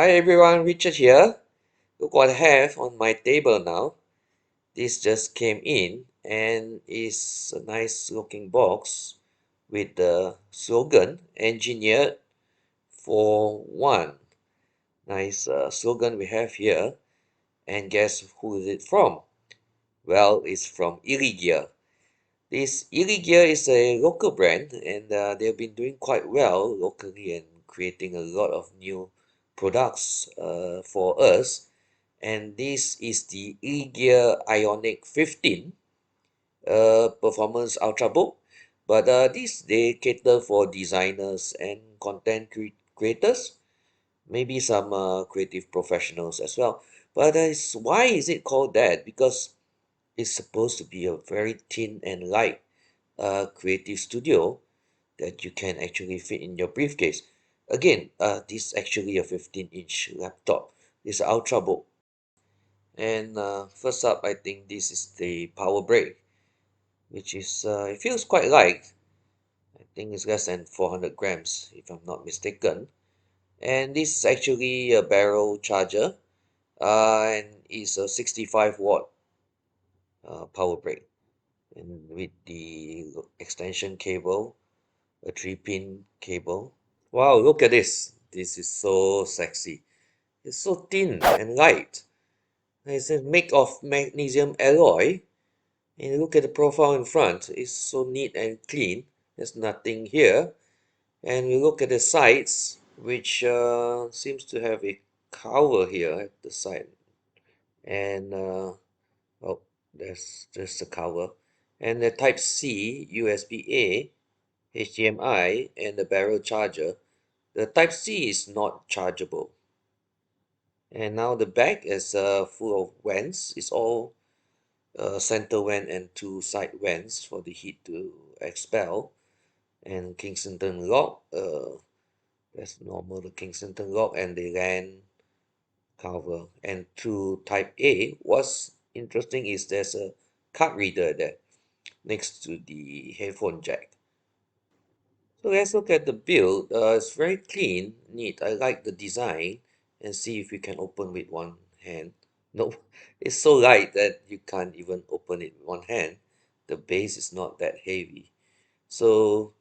Hi everyone, Richard here. Look what I have on my table now. This just came in and is a nice looking box with the slogan engineered for one. Nice slogan we have here. And guess who is it from? Well, it's from ILLEGEAR. This ILLEGEAR is a local brand and they've been doing quite well locally and creating a lot of new products for us. And this is the ILLEGEAR IONIC 15 performance Ultrabook. But this they cater for designers and content creators, maybe some creative professionals as well. But why is it called that? Because it's supposed to be a very thin and light creative studio that you can actually fit in your briefcase. Again, this is actually a 15-inch laptop. It's an Ultrabook. And first up, I think this is the power brick, which is, it feels quite light. I think it's less than 400 grams, if I'm not mistaken. And this is actually a barrel charger, and it's a 65 watt power brick. And with the extension cable, a 3-pin cable. Wow, look at this. This is so sexy. It's so thin and light. It's made of magnesium alloy. And look at the profile in front. It's so neat and clean. There's nothing here. And we look at the sides, which seems to have a cover here at the side. And oh, there's the cover. And the Type C, USB-A, HDMI, and the barrel charger. The Type C is not chargeable. And now the back is full of vents. It's all center vent and two side vents for the heat to expel. And Kingston lock, that's normal, the Kingston lock and the LAN cover. And to Type A, what's interesting is there's a card reader there next to the headphone jack. So let's look at the build. It's very clean, neat. I like the design and see if we can open with one hand. No, it's so light that you can't even open it with one hand. The base is not that heavy. So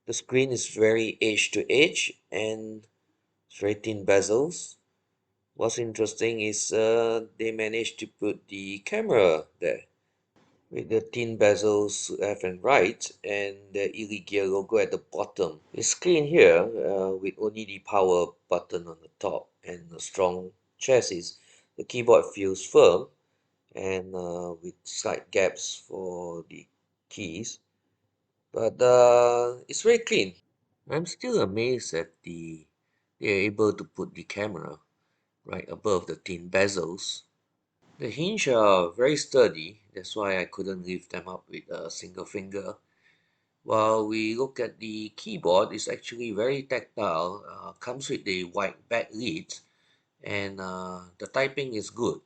the screen is very edge to edge and it's very thin bezels. What's interesting is they managed to put the camera there with the thin bezels left and right and the ILLEGEAR logo at the bottom. It's clean here with only the power button on the top and a strong chassis. The keyboard feels firm and with slight gaps for the keys, but it's very clean. I'm still amazed that they're able to put the camera right above the thin bezels. The hinge are very sturdy, that's why I couldn't lift them up with a single finger. While we look at the keyboard, it's actually very tactile, comes with the white backlit, and the typing is good.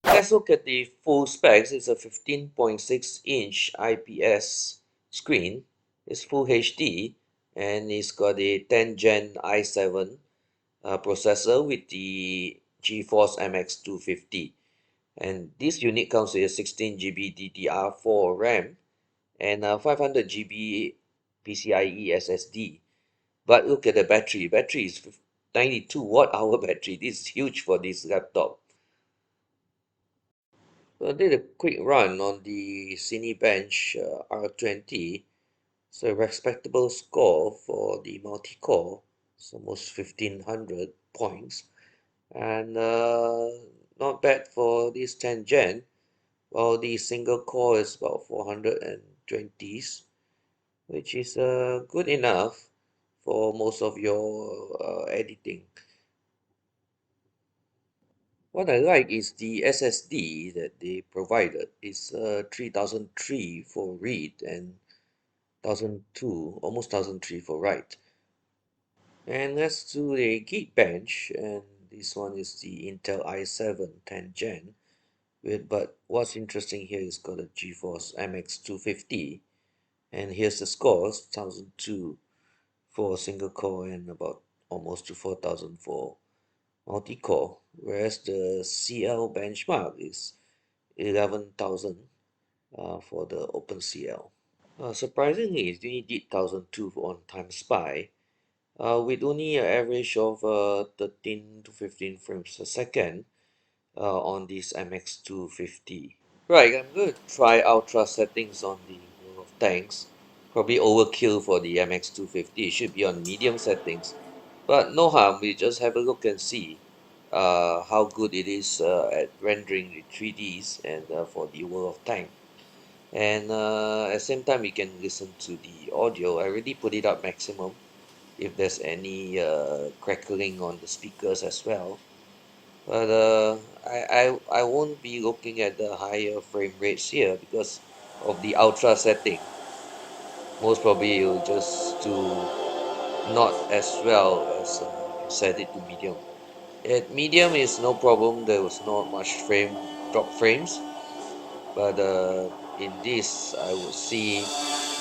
Let's look at the full specs. It's a 15.6-inch IPS screen. It's full HD, and it's got a 10 Gen i7 processor with the GeForce MX250. And this unit comes with a 16 GB DDR4 RAM and a 500 GB PCIe SSD. But look at the battery. Battery is 92 watt hour battery. This is huge for this laptop. So I did a quick run on the Cinebench R20. It's a respectable score for the multi-core. It's almost 1500 points. And not bad for this 10 Gen. While the single core is about 420s, which is good enough for most of your editing. What I like is the SSD that they provided. It's 3003 for read and 1002, almost 1003 for write. And let's do the Geekbench, and this one is the Intel i7 10 Gen. But what's interesting here is got a GeForce MX250, and here's the scores: 1002 for a single core and about almost to 4,000 for multi-core, whereas the CL benchmark is 11,000 for the OpenCL. Surprisingly, it only did 1,002 on time spy, with only an average of 13 to 15 frames per second on this MX250. Right, I'm going to try ultra settings on the World of Tanks. Probably overkill for the MX250. It should be on medium settings. But no harm, we just have a look and see how good it is at rendering the 3Ds and for the World of Tank. And at the same time, we can listen to the audio. I already put it up maximum. If there's any crackling on the speakers as well. But I won't be looking at the higher frame rates here because of the ultra setting. Most probably you'll just do not as well as you set it to medium. At medium is no problem. There was not much drop frames, but in this I would see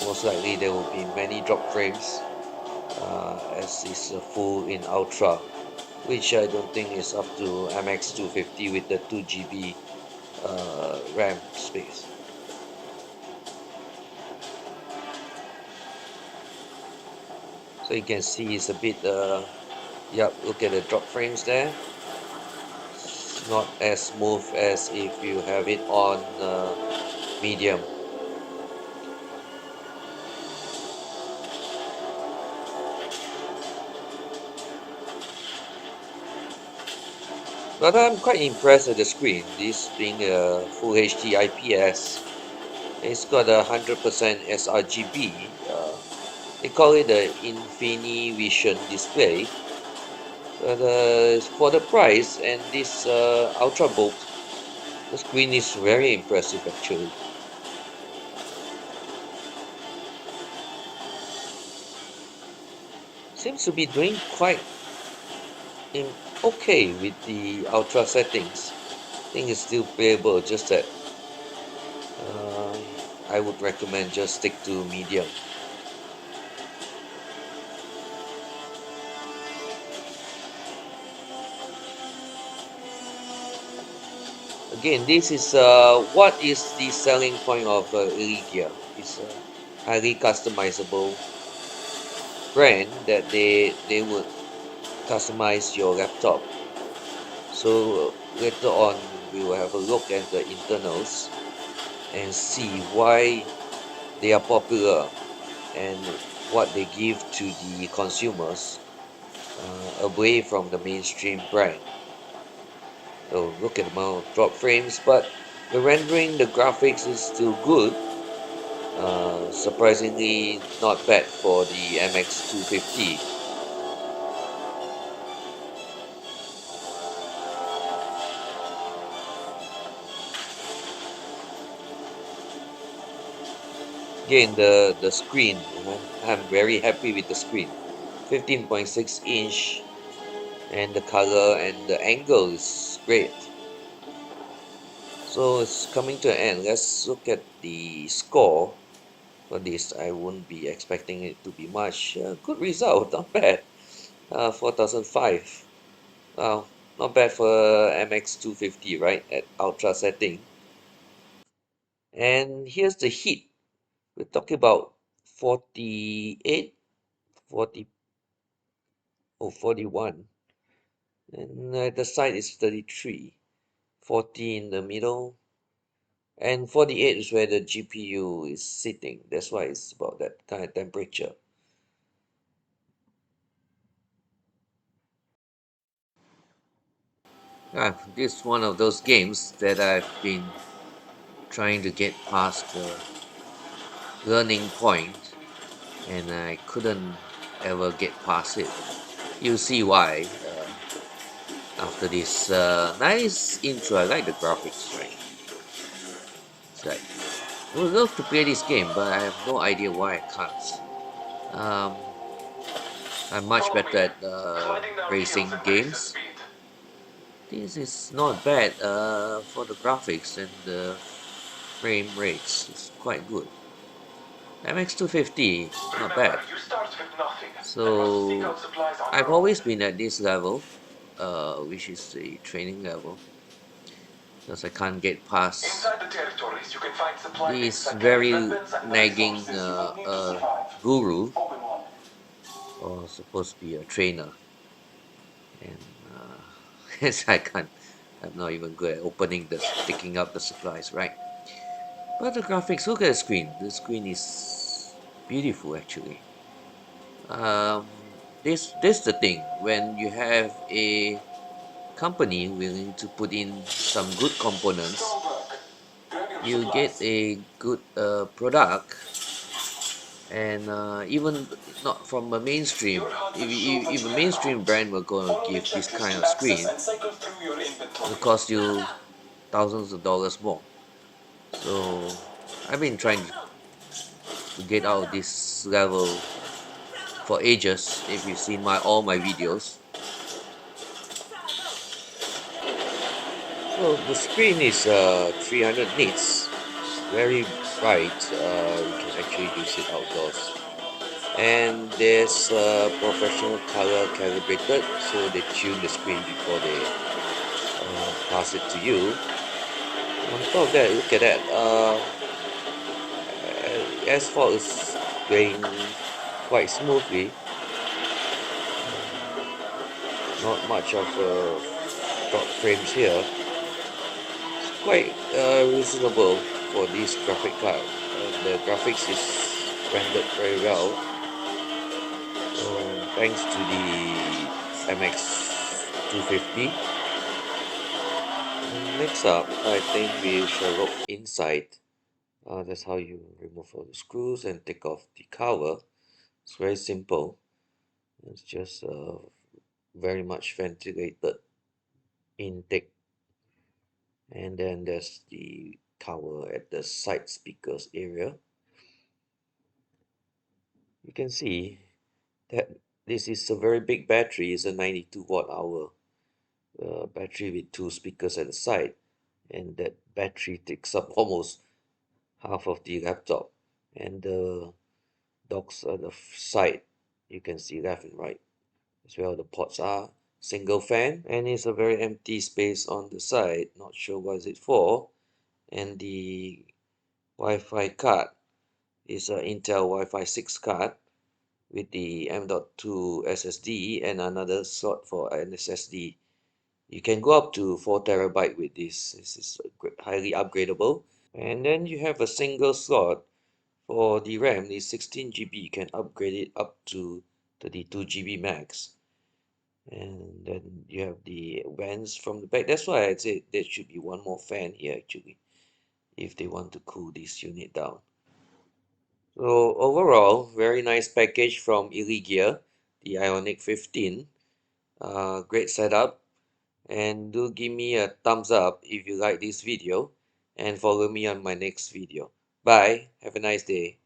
most likely there will be many drop frames as is full in ultra, which I don't think is up to MX250 with the 2 GB RAM space. So you can see it's a bit yep, look at the drop frames there. It's not as smooth as if you have it on medium. But I'm quite impressed at the screen. This being a full HD IPS, it's got 100% sRGB. They call it the INFINIVISION Display. But for the price and this Ultrabook, the screen is very impressive actually. Seems to be doing quite okay with the ultra settings. I think it's still playable, just that I would recommend just stick to medium. Again, this is what is the selling point of ILLEGEAR. It's a highly customizable brand that they would customize your laptop. So later on we will have a look at the internals and see why they are popular and what they give to the consumers away from the mainstream brand. So look at the amount of drop frames, but the rendering, the graphics is still good. Surprisingly not bad for the MX250. Again, the screen, I'm very happy with the screen. 15.6 inch, and the color and the angle is great. So it's coming to an end. Let's look at the score for this. I wouldn't be expecting it to be much. Good result, not bad. 4005. Not bad for MX250, right? At ultra setting. And here's the heat. We're talking about 48, 40, or 41. And at the side is 33. 40 in the middle. And 48 is where the GPU is sitting. That's why it's about that kind of temperature. This is one of those games that I've been trying to get past the learning point, and I couldn't ever get past it. You'll see why after this nice intro. I like the graphics, right? It's like, I would love to play this game, but I have no idea why I can't. Um, I'm much better at racing games. This is not bad for the graphics and the frame rates. It's quite good. MX250, not bad. So I've always been at this level, which is the training level, because I can't get past this very nagging guru, or supposed to be a trainer, and hence I'm not even good at picking up the supplies, right? But the graphics, look at the screen. The screen is beautiful actually. This the thing when you have a company willing to put in some good components, you get a good product, and even not from a mainstream. If a mainstream brand were going to give this kind of screen, it'll cost you thousands of dollars more. So I've been trying to get out of this level for ages. If you've seen all my videos, so the screen is 300 nits, very bright. You can actually use it outdoors, and there's professional color calibrated, so they tune the screen before they pass it to you. On top of that, look at that. Asphalt is going quite smoothly. Not much of drop frames here. It's quite reasonable for this graphic card. The graphics is rendered very well. Thanks to the MX250. Next up, I think we shall look inside. That's how you remove all the screws and take off the cover. It's very simple. It's just very much ventilated intake, and then there's the cover at the side speakers area. You can see that this is a very big battery. It's a 92 watt hour battery with two speakers at the side, and that battery takes up almost half of the laptop. And the docks at the side, you can see left and right as well. The ports are single fan, and it's a very empty space on the side. Not sure what is it for. And the Wi-Fi card is an Intel Wi-Fi 6 card with the M.2 SSD and another slot for an SSD. You can go up to 4 terabyte with this. This is highly upgradable. And then you have a single slot for the RAM is 16 GB. You can upgrade it up to 32 GB max. And then you have the vents from the back. That's why I said there should be one more fan here actually, if they want to cool this unit down. So overall, very nice package from ILLEGEAR, the Ionic 15. Great setup. And do give me a thumbs up if you like this video, and follow me on my next video. Bye. Have a nice day.